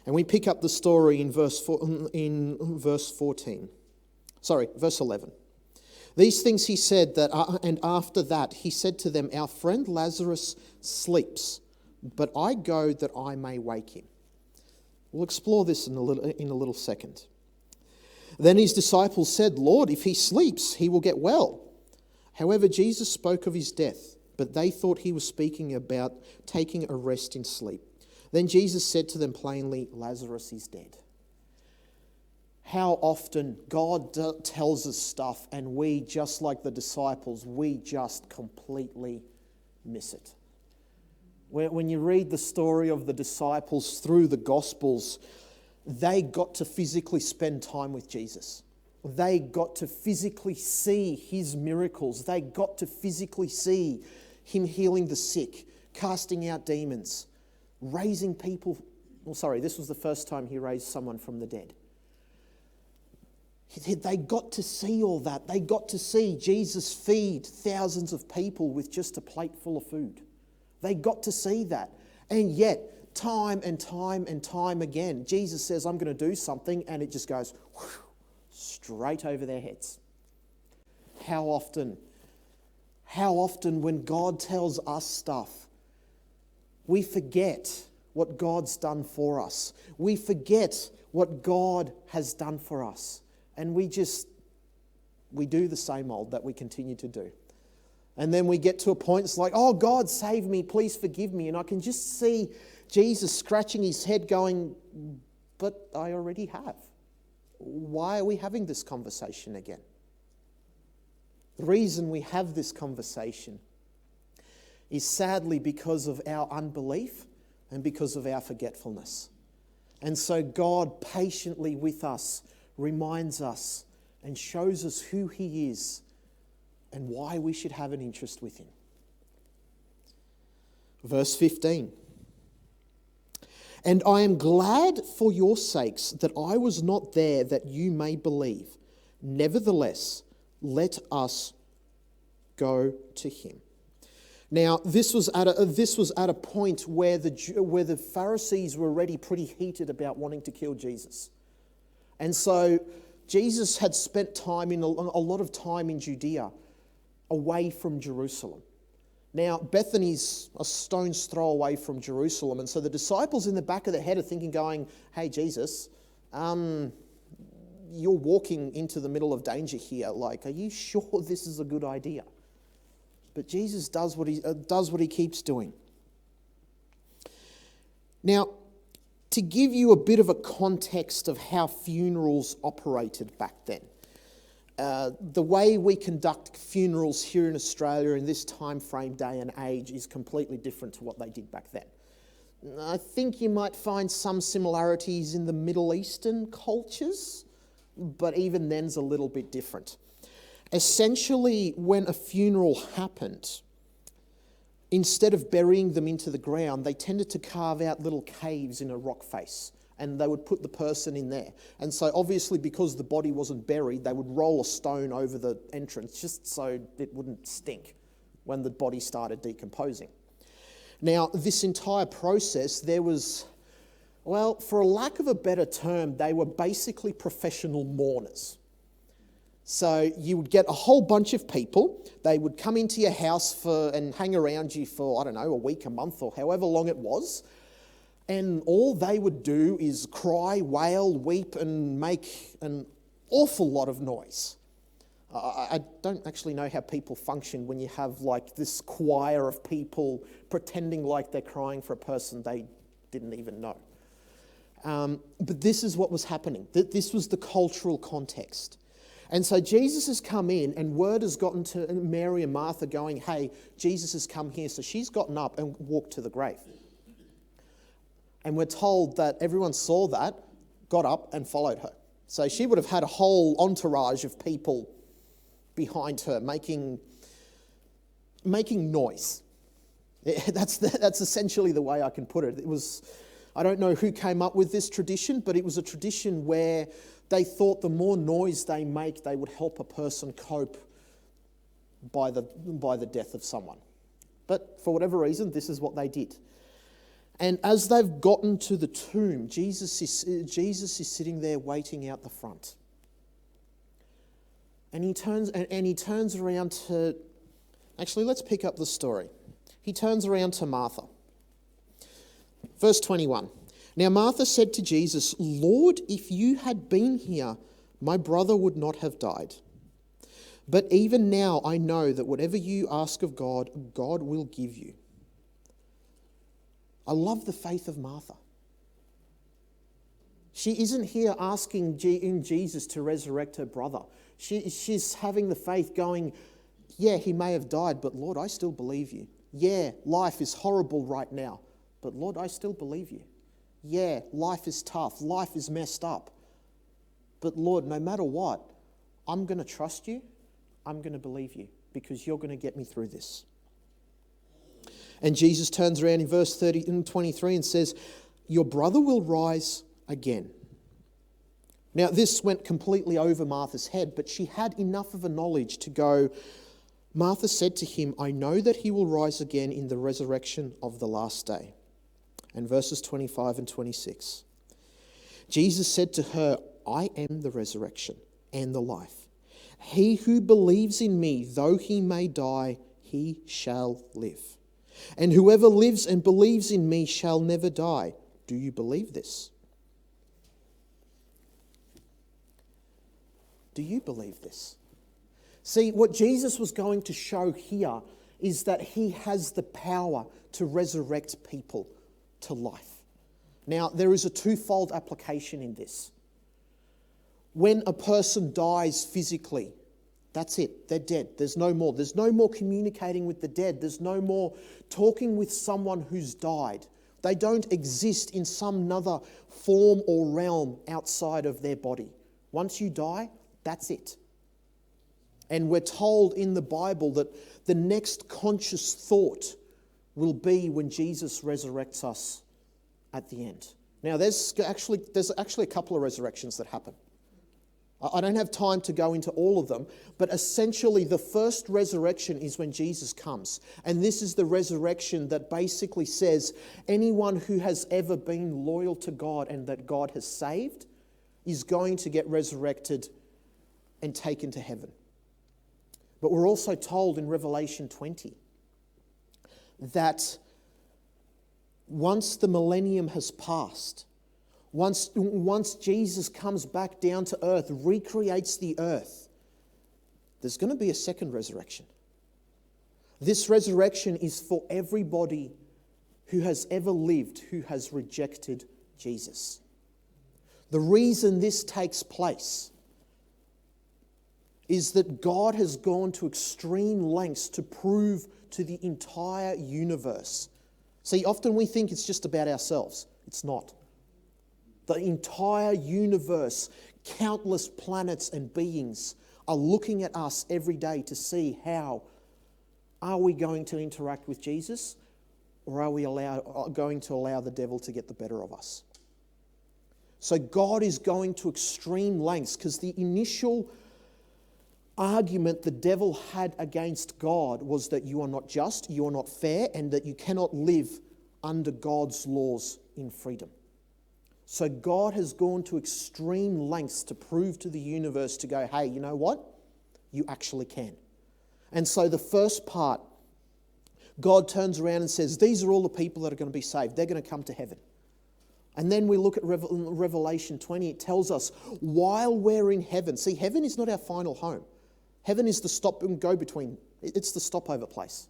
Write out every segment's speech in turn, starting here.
And we pick up the story in verse 11. These things he said, and after that he said to them, our friend Lazarus sleeps, but I go that I may wake him. We'll explore this in a little second. Then his disciples said, Lord, if he sleeps, he will get well. However, Jesus spoke of his death, but they thought he was speaking about taking a rest in sleep. Then Jesus said to them plainly, Lazarus is dead. How often God tells us stuff and we, just like the disciples, we just completely miss it. When you read the story of the disciples through the Gospels, they got to physically spend time with Jesus. They got to physically see his miracles. They got to physically see him healing the sick, casting out demons, raising people. This was the first time he raised someone from the dead. They got to see all that. They got to see Jesus feed thousands of people with just a plate full of food. They got to see that. And yet, time and time and time again, Jesus says, I'm going to do something, and it just goes straight over their heads. How often when God tells us stuff, we forget what God's done for us. We forget what God has done for us. And we do the same old that we continue to do. And then we get to a point, it's like, oh, God, save me, please forgive me. And I can just see Jesus scratching his head going, but I already have. Why are we having this conversation again? The reason we have this conversation is sadly because of our unbelief and because of our forgetfulness. And so God patiently with us reminds us and shows us who he is and why we should have an interest with him. Verse 15. And I am glad for your sakes that I was not there, that you may believe. Nevertheless, let us go to him. Now, this was at a point where the Pharisees were already pretty heated about wanting to kill Jesus. And so Jesus had spent time a lot of time in Judea, away from Jerusalem. Now, Bethany's a stone's throw away from Jerusalem, and so the disciples in the back of their head are thinking, going, hey, Jesus, you're walking into the middle of danger here. Like, are you sure this is a good idea? But Jesus does what he keeps doing. Now, to give you a bit of a context of how funerals operated back then, the way we conduct funerals here in Australia in this time frame, day and age is completely different to what they did back then. I think you might find some similarities in the Middle Eastern cultures, but even then's a little bit different. Essentially, when a funeral happened, instead of burying them into the ground, they tended to carve out little caves in a rock face, and they would put the person in there. And so obviously, because the body wasn't buried, they would roll a stone over the entrance just so it wouldn't stink when the body started decomposing. Now, this entire process, there was, well, for a lack of a better term, they were basically professional mourners. So you would get a whole bunch of people. They would come into your house and hang around you for, a week, a month, or however long it was. And all they would do is cry, wail, weep, and make an awful lot of noise. I don't actually know how people function when you have like this choir of people pretending like they're crying for a person they didn't even know. But this is what was happening. This was the cultural context. And so Jesus has come in, and word has gotten to Mary and Martha going, hey, Jesus has come here. So she's gotten up and walked to the grave. And we're told that everyone saw that, got up and followed her. So she would have had a whole entourage of people behind her making noise. That's essentially the way I can put it. It was, I don't know who came up with this tradition, but it was a tradition where they thought the more noise they make, they would help a person cope by the death of someone. But for whatever reason, this is what they did. And as they've gotten to the tomb, Jesus is sitting there waiting out the front. And he turns around to... Actually, let's pick up the story. He turns around to Martha. Verse 21. Now Martha said to Jesus, "Lord, if you had been here, my brother would not have died. But even now I know that whatever you ask of God, God will give you." I love the faith of Martha. She isn't here asking Jesus to resurrect her brother. She's having the faith going, yeah, he may have died, but Lord, I still believe you. Yeah, life is horrible right now, but Lord, I still believe you. Yeah, life is tough. Life is messed up. But Lord, no matter what, I'm going to trust you. I'm going to believe you because you're going to get me through this. And Jesus turns around in verse 23 and says, "Your brother will rise again." Now, this went completely over Martha's head, but she had enough of a knowledge to go, Martha said to him, "I know that he will rise again in the resurrection of the last day." And verses 25 and 26. Jesus said to her, "I am the resurrection and the life. He who believes in me, though he may die, he shall live. And whoever lives and believes in me shall never die. Do you believe this?" Do you believe this? See, what Jesus was going to show here is that he has the power to resurrect people to life. Now, there is a twofold application in this. When a person dies physically, that's it. They're dead. There's no more. There's no more communicating with the dead. There's no more talking with someone who's died. They don't exist in some other form or realm outside of their body. Once you die, that's it. And we're told in the Bible that the next conscious thought will be when Jesus resurrects us at the end. Now, there's actually a couple of resurrections that happen. I don't have time to go into all of them, but essentially the first resurrection is when Jesus comes. And this is the resurrection that basically says anyone who has ever been loyal to God and that God has saved is going to get resurrected and taken to heaven. But we're also told in Revelation 20 that once the millennium has passed, once Jesus comes back down to earth, recreates the earth, there's going to be a second resurrection. This resurrection is for everybody who has ever lived, who has rejected Jesus. The reason this takes place is that God has gone to extreme lengths to prove to the entire universe. See, often we think it's just about ourselves. It's not. The entire universe, countless planets and beings are looking at us every day to see how are we going to interact with Jesus, or are we going to allow the devil to get the better of us? So God is going to extreme lengths because the initial argument the devil had against God was that you are not just, you are not fair, and that you cannot live under God's laws in freedom. So God has gone to extreme lengths to prove to the universe to go, hey, you know what? You actually can. And so the first part, God turns around and says, these are all the people that are going to be saved. They're going to come to heaven. And then we look at Revelation 20. It tells us while we're in heaven. See, heaven is not our final home. Heaven is the stop and go between. It's the stopover place.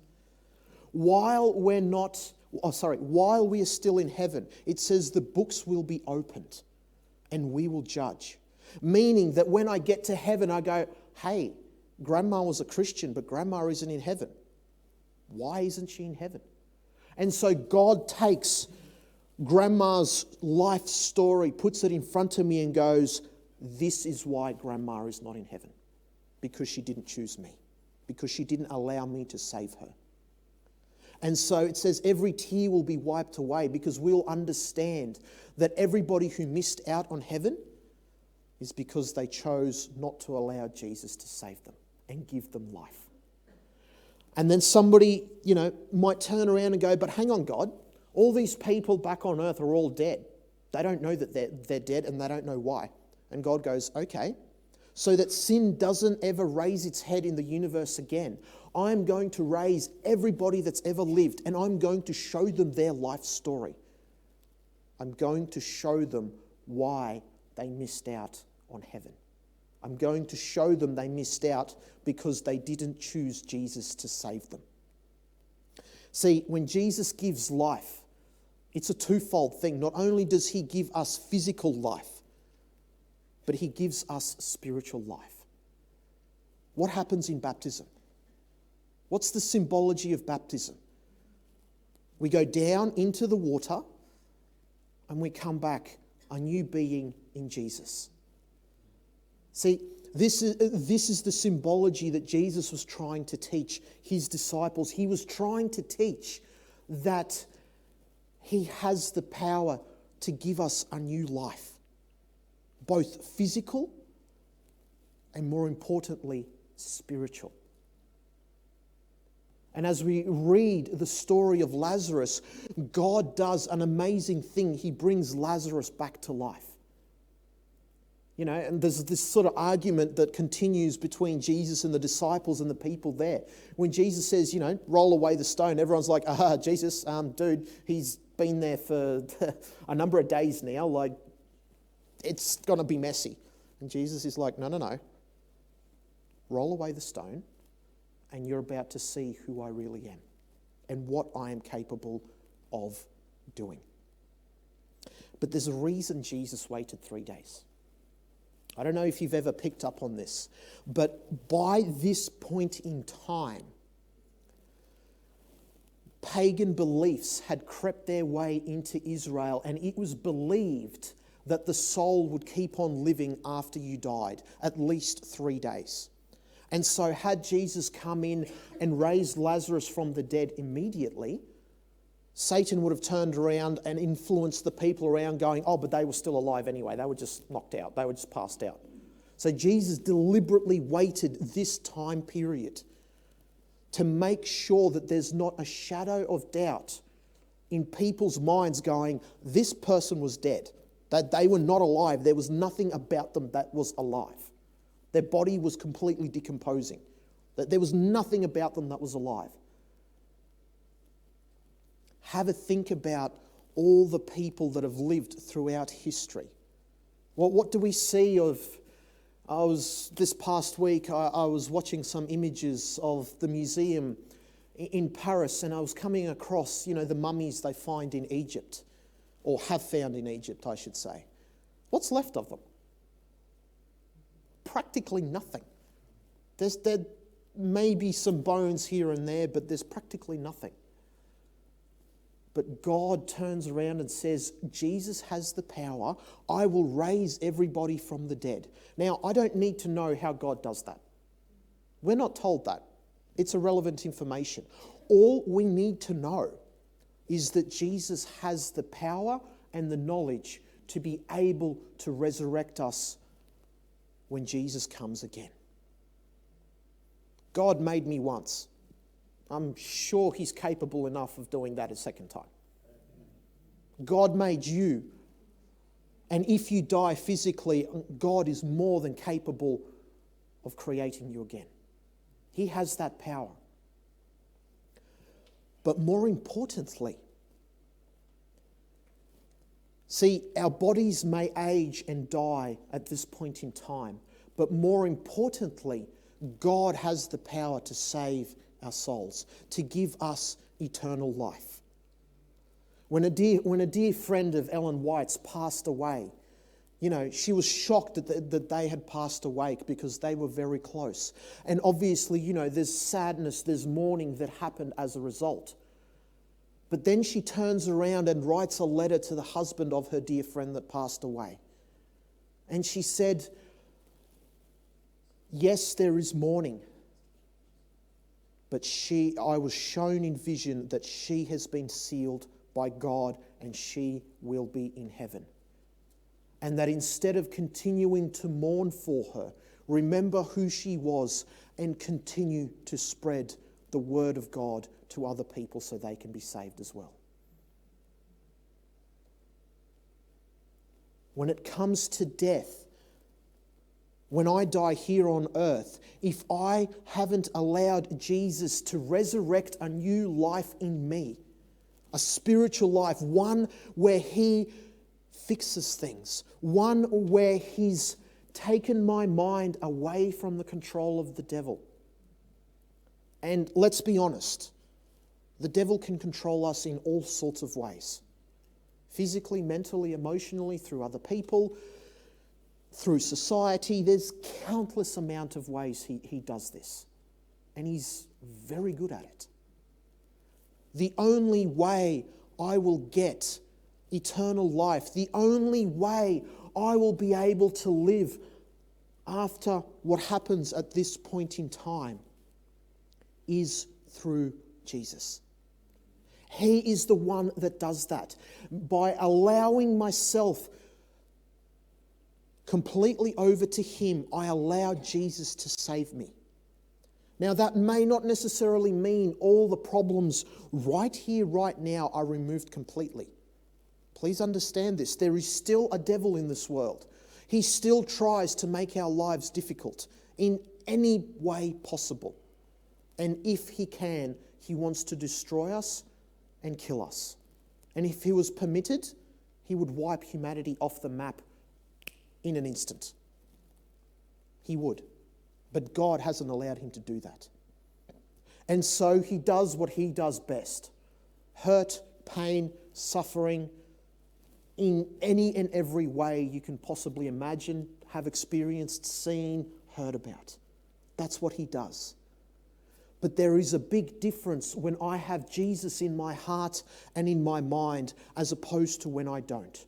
While we are still in heaven, it says the books will be opened and we will judge. Meaning that when I get to heaven, I go, hey, Grandma was a Christian, but Grandma isn't in heaven. Why isn't she in heaven? And so God takes Grandma's life story, puts it in front of me and goes, this is why Grandma is not in heaven. Because she didn't choose me. Because she didn't allow me to save her. And so it says every tear will be wiped away because we'll understand that everybody who missed out on heaven is because they chose not to allow Jesus to save them and give them life. And then somebody, might turn around and go, but hang on, God, All these people back on earth are all dead. They don't know that they're dead, and they don't know why. And God goes, okay, so that sin doesn't ever raise its head in the universe again, I'm going to raise everybody that's ever lived, and I'm going to show them their life story. I'm going to show them why they missed out on heaven. I'm going to show them they missed out because they didn't choose Jesus to save them. See, when Jesus gives life, it's a twofold thing. Not only does he give us physical life, but he gives us spiritual life. What happens in baptism? What's the symbology of baptism? We go down into the water and we come back a new being in Jesus. See, this is the symbology that Jesus was trying to teach his disciples. He was trying to teach that he has the power to give us a new life, both physical and, more importantly, spiritual. And as we read the story of Lazarus, God does an amazing thing. He brings Lazarus back to life. You know, and there's this sort of argument that continues between Jesus and the disciples and the people there. When Jesus says, you know, roll away the stone, everyone's like, Jesus, dude, he's been there for a number of days now. Like, it's going to be messy. And Jesus is like, no. Roll away the stone, and you're about to see who I really am and what I am capable of doing. But there's a reason Jesus waited 3 days. I don't know if you've ever picked up on this, but by this point in time, pagan beliefs had crept their way into Israel, and it was believed that the soul would keep on living after you died, at least 3 days. And so had Jesus come in and raised Lazarus from the dead immediately, Satan would have turned around and influenced the people around going, but they were still alive anyway. They were just knocked out. They were just passed out. So Jesus deliberately waited this time period to make sure that there's not a shadow of doubt in people's minds going, this person was dead, that they were not alive. There was nothing about them that was alive. Their body was completely decomposing. That there was nothing about them that was alive. Have a think about all the people that have lived throughout history. Well, what do we see of... This past week, I was watching some images of the museum in Paris, and I was coming across, the mummies they find in Egypt, or have found in Egypt, I should say. What's left of them? Practically nothing. There may be some bones here and there, but there's practically nothing. But God turns around and says, Jesus has the power. I will raise everybody from the dead. Now, I don't need to know how God does that. We're not told that. It's irrelevant information. All we need to know is that Jesus has the power and the knowledge to be able to resurrect us when Jesus comes again. God made me once. I'm sure he's capable enough of doing that a second time. God made you. And if you die physically, God is more than capable of creating you again. He has that power. But more importantly, see, our bodies may age and die at this point in time. But more importantly, God has the power to save our souls, to give us eternal life. When a dear friend of Ellen White's passed away, she was shocked that they had passed away because they were very close. And obviously, there's sadness, there's mourning that happened as a result. But then she turns around and writes a letter to the husband of her dear friend that passed away. And she said, yes, there is mourning. But I was shown in vision that she has been sealed by God and she will be in heaven. And that instead of continuing to mourn for her, remember who she was and continue to spread the word of God to other people so they can be saved as well. when it comes to death, when I die here on earth, if I haven't allowed Jesus to resurrect a new life in me, a spiritual life, one where He fixes things, one where He's taken my mind away from the control of the devil. And let's be honest, the devil can control us in all sorts of ways. Physically, mentally, emotionally, through other people, through society. There's countless amount of ways he does this. And he's very good at it. The only way I will get eternal life, the only way I will be able to live after what happens at this point in time is through Jesus. He is the one that does that. By allowing myself completely over to Him, I allow Jesus to save me. Now, that may not necessarily mean all the problems right here, right now are removed completely. Please understand this. There is still a devil in this world. He still tries to make our lives difficult in any way possible. And if he can, he wants to destroy us and kill us. And if he was permitted, he would wipe humanity off the map in an instant. He would. But God hasn't allowed him to do that. And so he does what he does best. Hurt, pain, suffering, in any and every way you can possibly imagine, have experienced, seen, heard about. That's what he does. But there is a big difference when I have Jesus in my heart and in my mind as opposed to when I don't.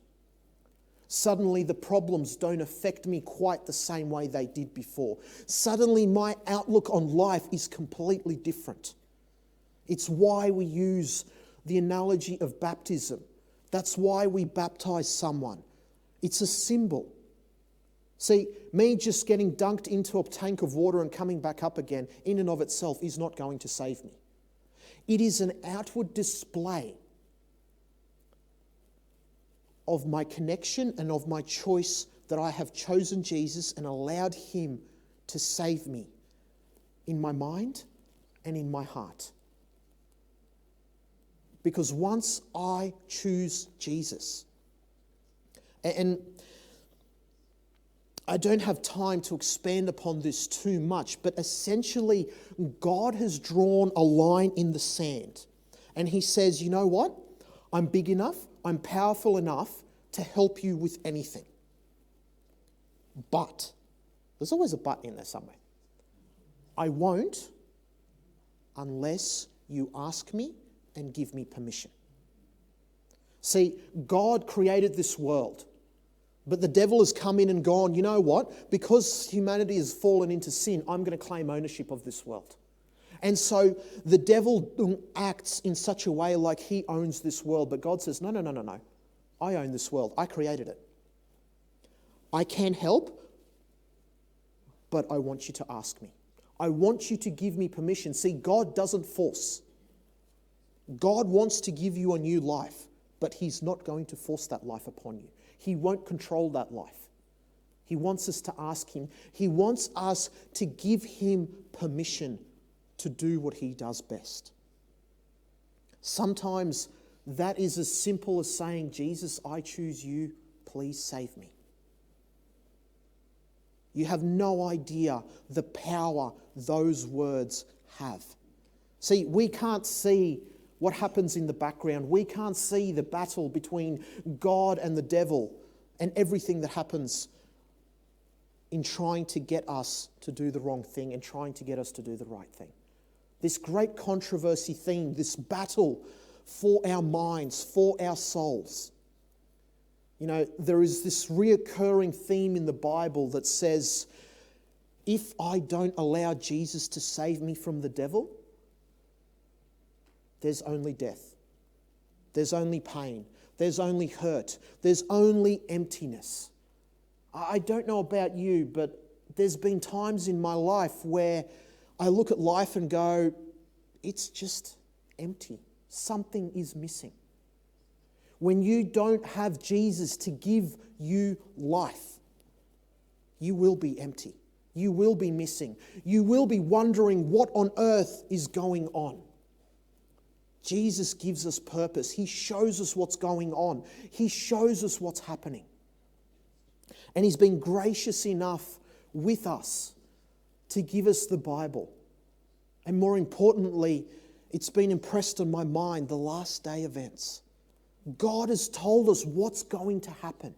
Suddenly the problems don't affect me quite the same way they did before. Suddenly my outlook on life is completely different. It's why we use the analogy of baptism. That's why we baptize someone. It's a symbol. See, me just getting dunked into a tank of water and coming back up again in and of itself is not going to save me. It is an outward display of my connection and of my choice that I have chosen Jesus and allowed him to save me in my mind and in my heart. Because once I choose Jesus, and I don't have time to expand upon this too much, but essentially God has drawn a line in the sand. And he says, you know what? I'm big enough, I'm powerful enough to help you with anything. But, there's always a but in there somewhere. I won't unless you ask me and give me permission. See, God created this world. But the devil has come in and gone, you know what? Because humanity has fallen into sin, I'm going to claim ownership of this world. And so the devil acts in such a way like he owns this world. But God says, no. I own this world. I created it. I can help, but I want you to ask me. I want you to give me permission. See, God doesn't force. God wants to give you a new life, but he's not going to force that life upon you. He won't control that life. He wants us to ask him. He wants us to give him permission to do what he does best. Sometimes that is as simple as saying, Jesus, I choose you, please save me. You have no idea the power those words have. See, we can't see what happens in the background. We can't see the battle between God and the devil and everything that happens in trying to get us to do the wrong thing and trying to get us to do the right thing. This great controversy theme, this battle for our minds, for our souls. You know, there is this reoccurring theme in the Bible that says, if I don't allow Jesus to save me from the devil, there's only death. There's only pain. There's only hurt. There's only emptiness. I don't know about you, but there's been times in my life where I look at life and go, it's just empty. Something is missing. when you don't have Jesus to give you life, you will be empty. You will be missing. You will be wondering what on earth is going on. Jesus gives us purpose. He shows us what's going on. He shows us what's happening. And He's been gracious enough with us to give us the Bible. And more importantly, it's been impressed on my mind, the last day events. God has told us what's going to happen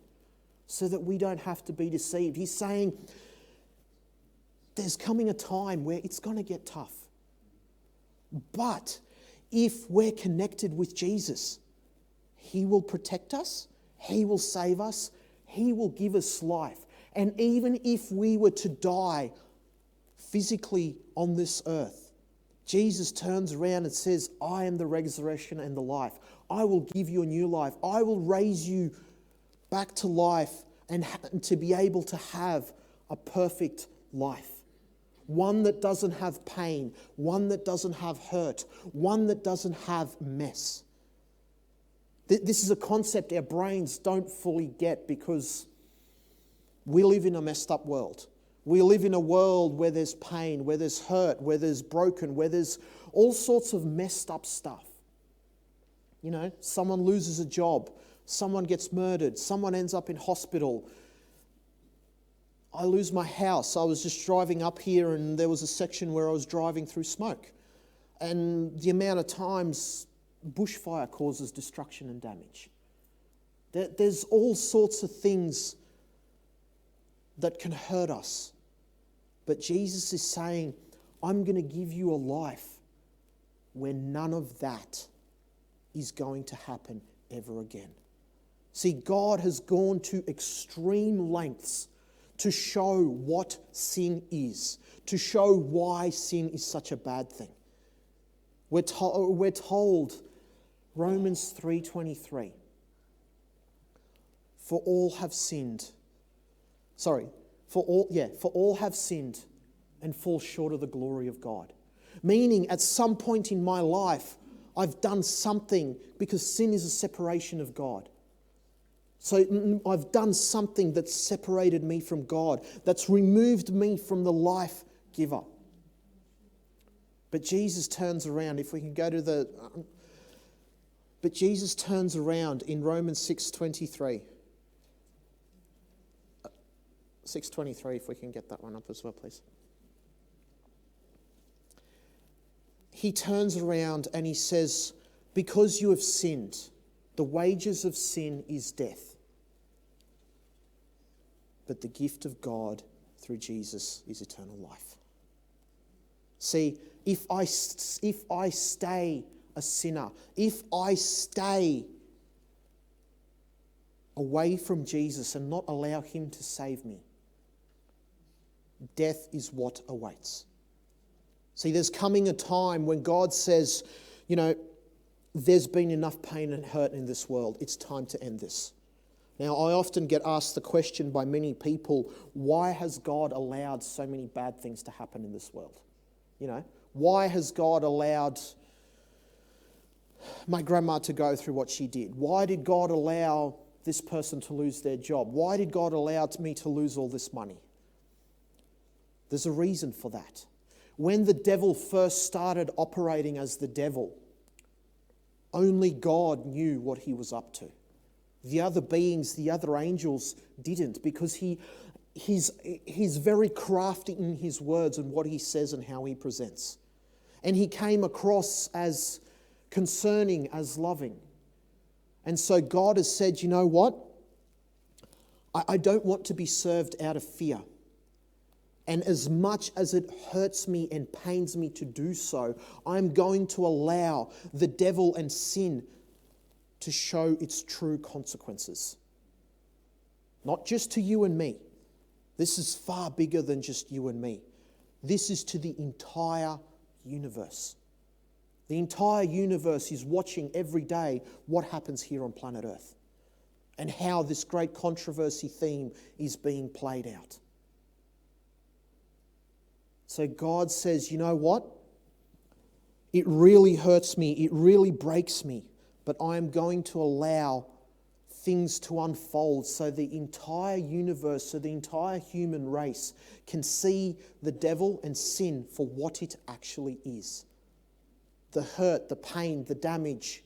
so that we don't have to be deceived. He's saying there's coming a time where it's going to get tough. But if we're connected with Jesus, He will protect us, He will save us, He will give us life. And even if we were to die physically on this earth, Jesus turns around and says, I am the resurrection and the life. I will give you a new life. I will raise you back to life and to be able to have a perfect life. One that doesn't have pain, one that doesn't have hurt, one that doesn't have mess. This is a concept our brains don't fully get because we live in a messed up world. We live in a world where there's pain, where there's hurt, where there's broken, where there's all sorts of messed up stuff. You know, someone loses a job, someone gets murdered, someone ends up in hospital. I lose my house. I was just driving up here and there was a section where I was driving through smoke. And the amount of times bushfire causes destruction and damage. There's all sorts of things that can hurt us. But Jesus is saying, I'm going to give you a life where none of that is going to happen ever again. See, God has gone to extreme lengths to show what sin is, to show why sin is such a bad thing. We're told, Romans 3:23, for all have sinned and fall short of the glory of God. Meaning, at some point in my life, I've done something, because sin is a separation of God. So I've done something that's separated me from God, that's removed me from the life giver. But Jesus turns around, if we can go to but Jesus turns around in Romans 6:23. 6:23, if we can get that one up as well, please. He turns around and he says, because you have sinned, the wages of sin is death. But the gift of God through Jesus is eternal life. See, if I stay a sinner, if I stay away from Jesus and not allow Him to save me, death is what awaits. See, there's coming a time when God says, you know, there's been enough pain and hurt in this world. It's time to end this. Now, I often get asked the question by many people, why has God allowed so many bad things to happen in this world? You know, why has God allowed my grandma to go through what she did? Why did God allow this person to lose their job? Why did God allow me to lose all this money? There's a reason for that. When the devil first started operating as the devil, only God knew what he was up to. The other beings, the other angels didn't, because he's very crafty in his words and what he says and how he presents. And he came across as concerning, as loving. And so God has said, you know what? I don't want to be served out of fear. And as much as it hurts me and pains me to do so, I'm going to allow the devil and sin to show its true consequences. Not just to you and me. This is far bigger than just you and me. This is to the entire universe. The entire universe is watching every day what happens here on planet Earth and how this great controversy theme is being played out. So God says, you know what? It really hurts me. It really breaks me. But I am going to allow things to unfold so the entire universe, so the entire human race can see the devil and sin for what it actually is. The hurt, the pain, the damage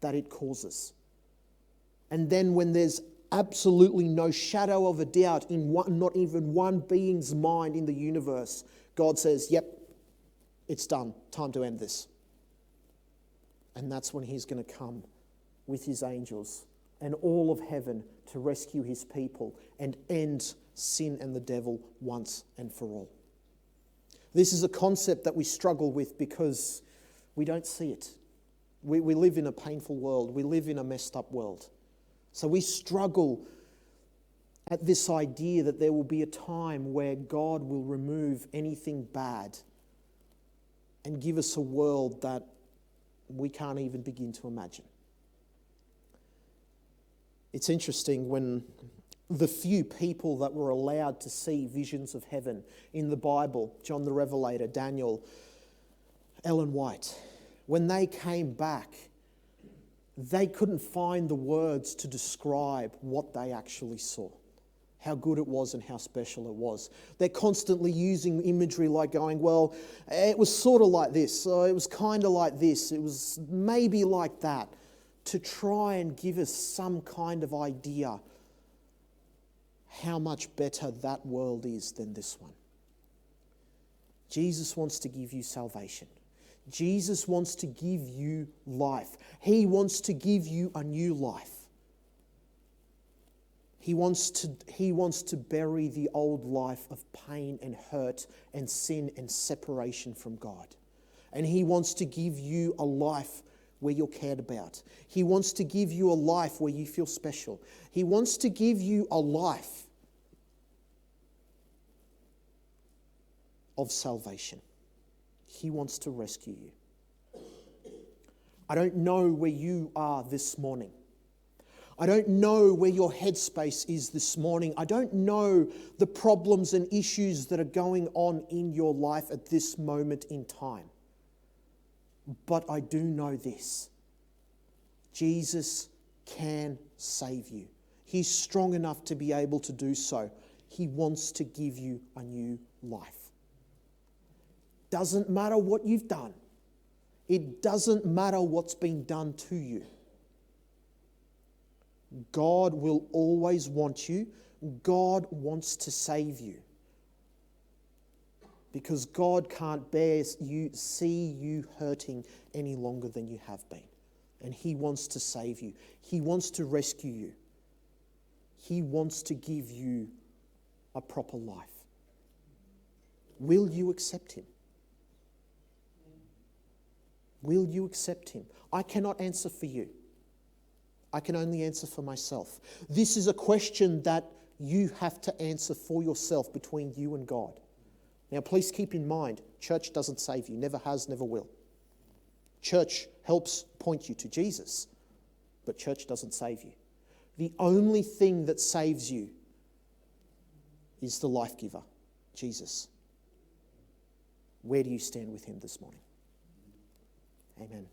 that it causes. And then when there's absolutely no shadow of a doubt in not even one being's mind in the universe, God says, yep, it's done. Time to end this. And that's when he's going to come with his angels and all of heaven to rescue his people and end sin and the devil once and for all. This is a concept that we struggle with because we don't see it. We live in a painful world. We live in a messed up world. So we struggle at this idea that there will be a time where God will remove anything bad and give us a world that we can't even begin to imagine. It's interesting when the few people that were allowed to see visions of heaven in the Bible, John the Revelator, Daniel, Ellen White, when they came back, they couldn't find the words to describe what they actually saw, how good it was and how special it was. They're constantly using imagery like going, well, it was sort of like this, so it was kind of like this, it was maybe like that, to try and give us some kind of idea how much better that world is than this one. Jesus wants to give you salvation. Jesus wants to give you life. He wants to give you a new life. He wants to bury the old life of pain and hurt and sin and separation from God. And he wants to give you a life where you're cared about. He wants to give you a life where you feel special. He wants to give you a life of salvation. He wants to rescue you. I don't know where you are this morning. I don't know where your headspace is this morning. I don't know the problems and issues that are going on in your life at this moment in time. But I do know this. Jesus can save you. He's strong enough to be able to do so. He wants to give you a new life. Doesn't matter what you've done. It doesn't matter what's been done to you. God will always want you. God wants to save you. Because God can't bear see you hurting any longer than you have been. And he wants to save you. He wants to rescue you. He wants to give you a proper life. Will you accept him? Will you accept him? I cannot answer for you. I can only answer for myself. This is a question that you have to answer for yourself between you and God. Now, please keep in mind, church doesn't save you, never has, never will. Church helps point you to Jesus, but church doesn't save you. The only thing that saves you is the life giver, Jesus. Where do you stand with him this morning? Amen.